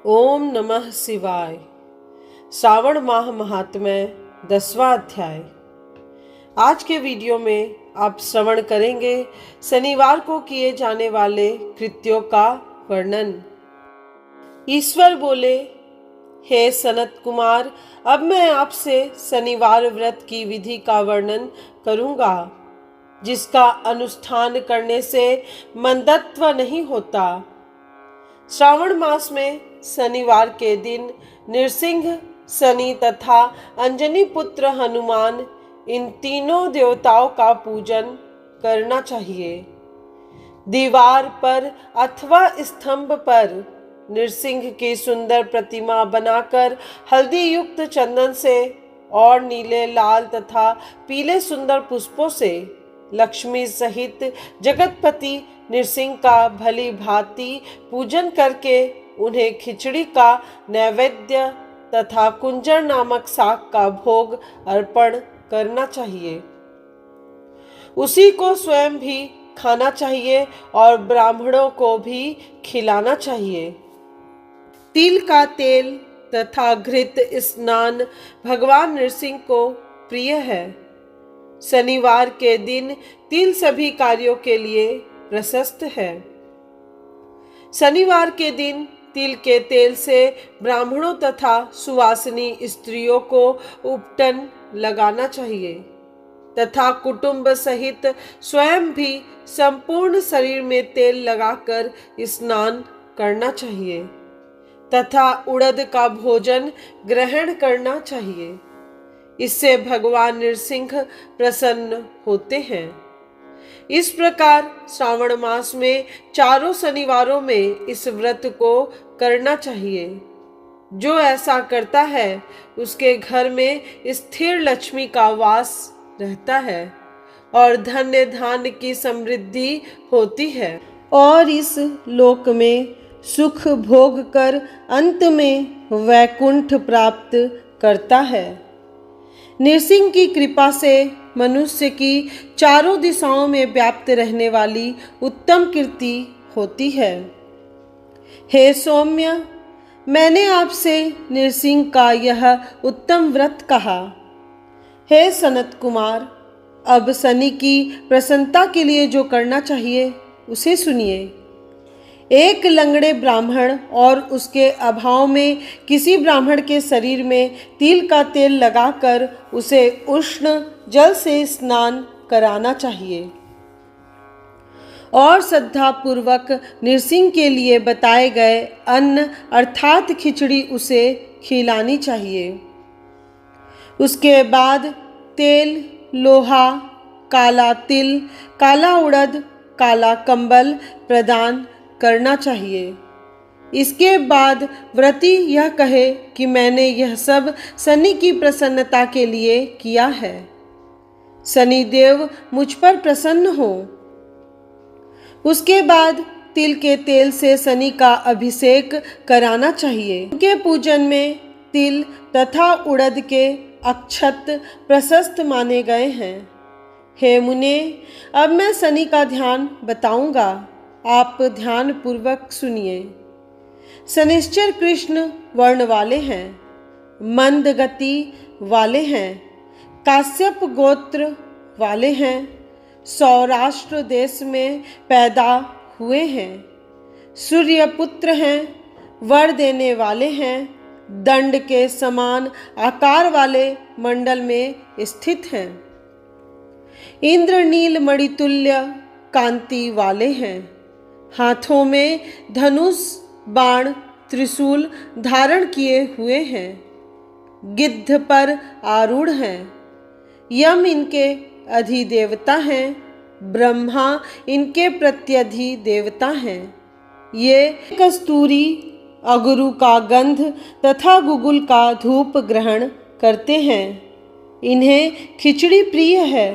ओम नमः शिवाय। श्रावण माह महात्म्य 10वां अध्याय। आज के वीडियो में आप श्रवण करेंगे शनिवार को किए जाने वाले कृत्यों का वर्णन। ईश्वर बोले, हे सनत कुमार, अब मैं आपसे शनिवार व्रत की विधि का वर्णन करूंगा, जिसका अनुष्ठान करने से मंदत्व नहीं होता। श्रावण मास में शनिवार के दिन नृसिंह, शनि तथा अंजनी पुत्र हनुमान, इन तीनों देवताओं का पूजन करना चाहिए। दीवार पर अथवा स्तंभ पर नृसिंह की सुंदर प्रतिमा बनाकर हल्दी युक्त चंदन से और नीले, लाल तथा पीले सुंदर पुष्पों से लक्ष्मी सहित जगतपति नृसिंह का भली भांति पूजन करके उन्हें खिचड़ी का नैवेद्य तथा कुंजर नामक शाक का भोग अर्पण करना चाहिए। उसी को स्वयं भी खाना चाहिए और ब्राह्मणों को भी खिलाना चाहिए। तिल का तेल तथा घृत स्नान भगवान नृसिंह को प्रिय है। शनिवार के दिन तिल सभी कार्यों के लिए प्रशस्त है। शनिवार के दिन तिल के तेल से ब्राह्मणों तथा सुवासिनी स्त्रियों को उपटन लगाना चाहिए तथा कुटुंब सहित स्वयं भी संपूर्ण शरीर में तेल लगाकर स्नान करना चाहिए तथा उड़द का भोजन ग्रहण करना चाहिए। इससे भगवान नृसिंह प्रसन्न होते हैं। इस प्रकार श्रावण मास में चारों शनिवारों में इस व्रत को करना चाहिए। जो ऐसा करता है उसके घर में स्थिर लक्ष्मी का वास रहता है और धन्य धान्य की समृद्धि होती है और इस लोक में सुख भोग कर अंत में वैकुंठ प्राप्त करता है। नृसिंह की कृपा से मनुष्य की चारों दिशाओं में व्याप्त रहने वाली उत्तम कीर्ति होती है। हे सौम्य, मैंने आपसे नृसिंह का यह उत्तम व्रत कहा। हे सनत कुमार, अब शनि की प्रसन्नता के लिए जो करना चाहिए उसे सुनिए। एक लंगड़े ब्राह्मण और उसके अभाव में किसी ब्राह्मण के शरीर में तिल का तेल लगाकर उसे उष्ण जल से स्नान कराना चाहिए और श्रद्धा पूर्वक नृसिंह के लिए बताए गए अन्न अर्थात खिचड़ी उसे खिलानी चाहिए। उसके बाद तेल, लोहा, काला तिल, काला उड़द, काला कंबल प्रदान करना चाहिए। इसके बाद व्रती यह कहे कि मैंने यह सब शनि की प्रसन्नता के लिए किया है। शनिदेव मुझ पर प्रसन्न हो। उसके बाद तिल के तेल से शनि का अभिषेक कराना चाहिए। उनके पूजन में तिल तथा उड़द के अक्षत प्रशस्त माने गए हैं। हे मुने, अब मैं शनि का ध्यान बताऊंगा, आप ध्यान पूर्वक सुनिए। शनिश्चर कृष्ण वर्ण वाले हैं, मंद गति वाले हैं, काश्यप गोत्र वाले हैं, सौराष्ट्र देश में पैदा हुए हैं, सूर्य पुत्र हैं, वर देने वाले हैं, दंड के समान आकार वाले मंडल में स्थित हैं, इंद्र नील मणितुल्य कांति वाले हैं, हाथों में धनुष, बाण, त्रिशूल धारण किए हुए हैं, गिद्ध पर आरूढ़ हैं, यम इनके अधिदेवता हैं, ब्रह्मा इनके प्रत्यधि देवता हैं। ये कस्तूरी, अगरू का गंध तथा गुगुल का धूप ग्रहण करते हैं। इन्हें खिचड़ी प्रिय है।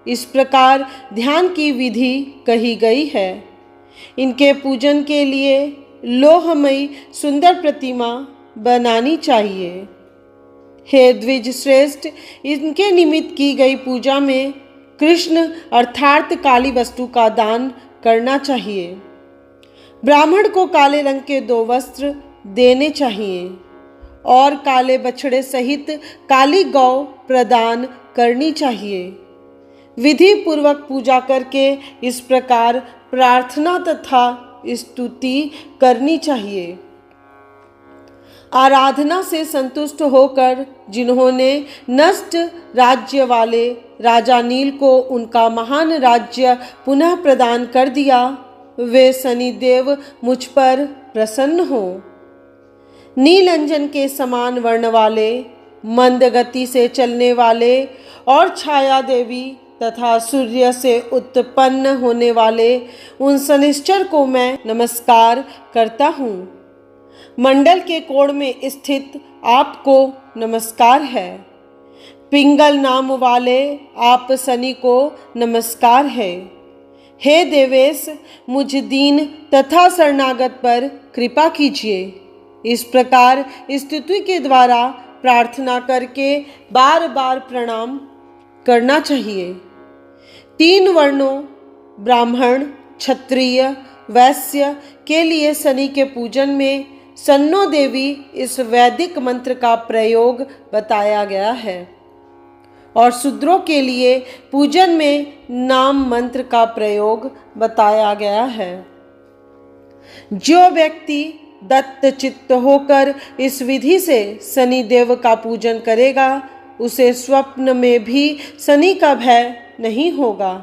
इस प्रकार ध्यान की विधि कही गई है। इनके पूजन के लिए लोहमयी सुंदर प्रतिमा बनानी चाहिए। हे द्विज श्रेष्ठ, इनके निमित्त की गई पूजा में कृष्ण अर्थात काली वस्तु का दान करना चाहिए। ब्राह्मण को काले रंग के 2 वस्त्र देने चाहिए और काले बछड़े सहित काली गौ प्रदान करनी चाहिए। विधि पूर्वक पूजा करके इस प्रकार प्रार्थना तथा स्तुति करनी चाहिए। आराधना से संतुष्ट होकर जिन्होंने नष्ट राज्य वाले राजा नील को उनका महान राज्य पुनः प्रदान कर दिया, वे शनिदेव मुझ पर प्रसन्न हो। नील अंजन के समान वर्ण वाले, मंद गति से चलने वाले और छाया देवी तथा सूर्य से उत्पन्न होने वाले उन शनिश्चर को मैं नमस्कार करता हूँ। मंडल के कोण में स्थित आपको नमस्कार है। पिंगल नाम वाले आप शनि को नमस्कार है। हे देवेश, मुझ दीन तथा शरणागत पर कृपा कीजिए। इस प्रकार स्तुति के द्वारा प्रार्थना करके बार बार प्रणाम करना चाहिए। 3 वर्णों ब्राह्मण, क्षत्रिय, वैश्य के लिए शनि के पूजन में सन्नो देवी इस वैदिक मंत्र का प्रयोग बताया गया है और शूद्रों के लिए पूजन में नाम मंत्र का प्रयोग बताया गया है। जो व्यक्ति दत्त चित्त होकर इस विधि से शनि देव का पूजन करेगा, उसे स्वप्न में भी शनि का भय नहीं होगा।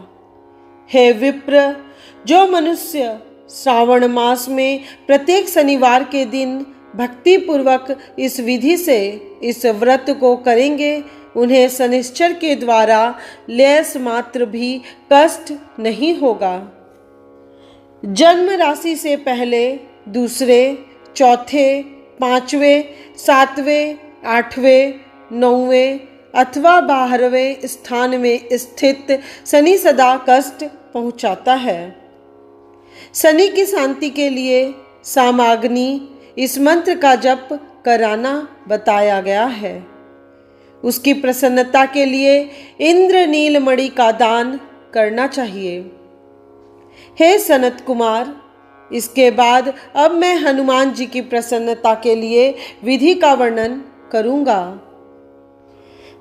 हे विप्र, जो मनुष्य श्रावण मास में प्रत्येक शनिवार के दिन भक्ति पूर्वक इस विधि से इस व्रत को करेंगे, उन्हें शनिश्चर के द्वारा लेस मात्र भी कष्ट नहीं होगा। जन्म राशि से पहले, दूसरे, चौथे, 5वें, 7वें, 8वें, 9वें अथवा 12वें स्थान में स्थित शनि सदा कष्ट पहुंचाता है। शनि की शांति के लिए सामाग्नि इस मंत्र का जप कराना बताया गया है। उसकी प्रसन्नता के लिए इंद्र नीलमणि का दान करना चाहिए। हे सनत कुमार, इसके बाद अब मैं हनुमान जी की प्रसन्नता के लिए विधि का वर्णन करूंगा।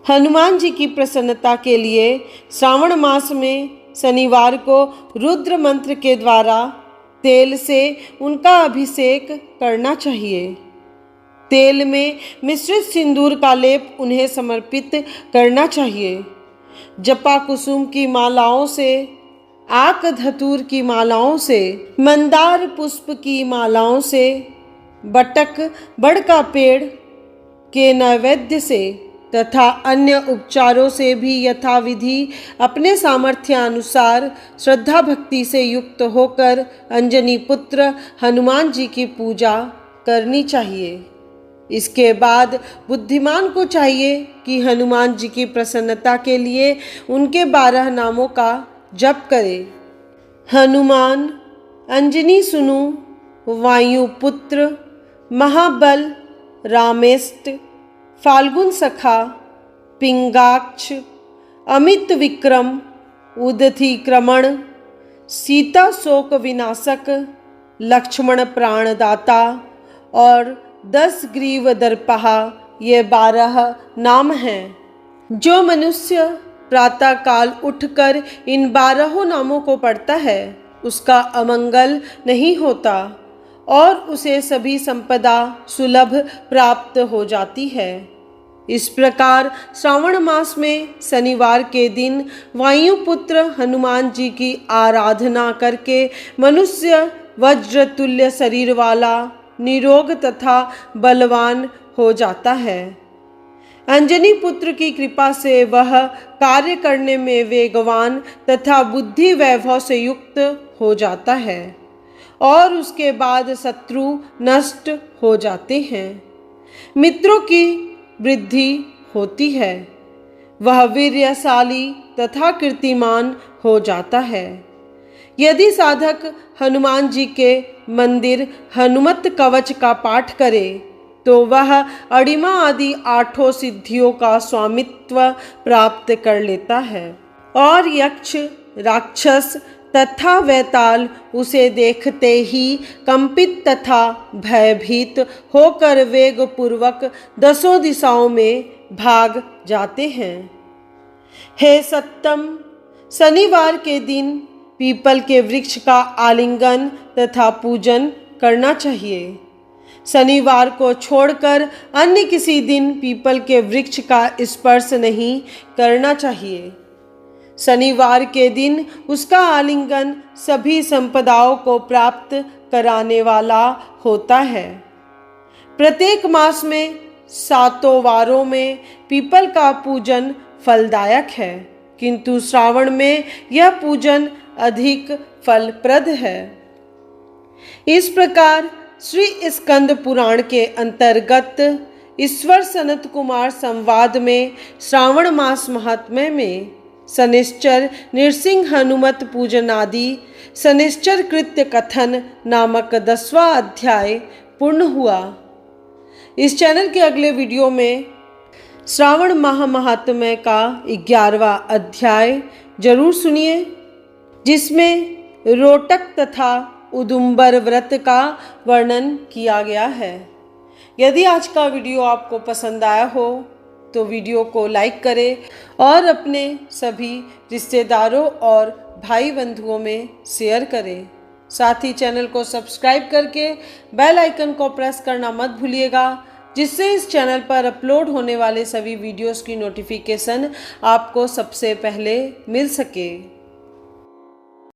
हनुमान जी की प्रसन्नता के लिए श्रावण मास में शनिवार को रुद्र मंत्र के द्वारा तेल से उनका अभिषेक करना चाहिए। तेल में मिश्रित सिंदूर का लेप उन्हें समर्पित करना चाहिए। जपा कुसुम की मालाओं से, आक धतूर की मालाओं से, मंदार पुष्प की मालाओं से, बटक बड़ का पेड़ के नैवेद्य से तथा अन्य उपचारों से भी यथाविधि अपने सामर्थ्य अनुसार श्रद्धा भक्ति से युक्त होकर अंजनी पुत्र हनुमान जी की पूजा करनी चाहिए। इसके बाद बुद्धिमान को चाहिए कि हनुमान जी की प्रसन्नता के लिए उनके 12 नामों का जप करे। हनुमान, अंजनी सुनु, वायुपुत्र, महाबल, रामेष्ट, फाल्गुन सखा, पिंगाक्ष, अमित विक्रम, उदधिक्रमण, सीता शोक विनाशक, लक्ष्मण प्राणदाता और 10 ग्रीव दर्पहा, ये 12 नाम हैं। जो मनुष्य प्रातः काल उठकर इन 12 नामों को पढ़ता है, उसका अमंगल नहीं होता और उसे सभी संपदा सुलभ प्राप्त हो जाती है। इस प्रकार श्रावण मास में शनिवार के दिन वायुपुत्र हनुमान जी की आराधना करके मनुष्य वज्र तुल्य शरीर वाला, निरोग तथा बलवान हो जाता है। अंजनी पुत्र की कृपा से वह कार्य करने में वेगवान तथा बुद्धि वैभव से युक्त हो जाता है और उसके बाद शत्रु नष्ट हो जाते हैं। मित्रों की वृद्धि होती है, वह वीर्यशाली तथा कीर्तिमान हो जाता है। यदि साधक हनुमान जी के मंदिर हनुमत कवच का पाठ करे तो वह अड़िमा आदि 8 सिद्धियों का स्वामित्व प्राप्त कर लेता है और यक्ष, राक्षस, तथा वैताल उसे देखते ही कंपित तथा भयभीत होकर वेग पूर्वक दसों दिशाओं में भाग जाते हैं। हे सत्तम, शनिवार के दिन पीपल के वृक्ष का आलिंगन तथा पूजन करना चाहिए। शनिवार को छोड़कर अन्य किसी दिन पीपल के वृक्ष का स्पर्श नहीं करना चाहिए। शनिवार के दिन उसका आलिंगन सभी संपदाओं को प्राप्त कराने वाला होता है। प्रत्येक मास में 7 वारों में पीपल का पूजन फलदायक है, किंतु श्रावण में यह पूजन अधिक फलप्रद है। इस प्रकार श्री स्कंद पुराण के अंतर्गत ईश्वर सनत कुमार संवाद में श्रावण मास महात्म्य में शनिश्चर नृसिंह हनुमत पूजन आदि शनिश्चर कृत्य कथन नामक 10वां अध्याय पूर्ण हुआ। इस चैनल के अगले वीडियो में श्रावण माह महात्म्य का 11वां अध्याय जरूर सुनिए, जिसमें रोटक तथा उदुम्बर व्रत का वर्णन किया गया है। यदि आज का वीडियो आपको पसंद आया हो तो वीडियो को लाइक करें और अपने सभी रिश्तेदारों और भाई बंधुओं में शेयर करें। साथ ही चैनल को सब्सक्राइब करके बेल आइकन को प्रेस करना मत भूलिएगा, जिससे इस चैनल पर अपलोड होने वाले सभी वीडियोस की नोटिफिकेशन आपको सबसे पहले मिल सके।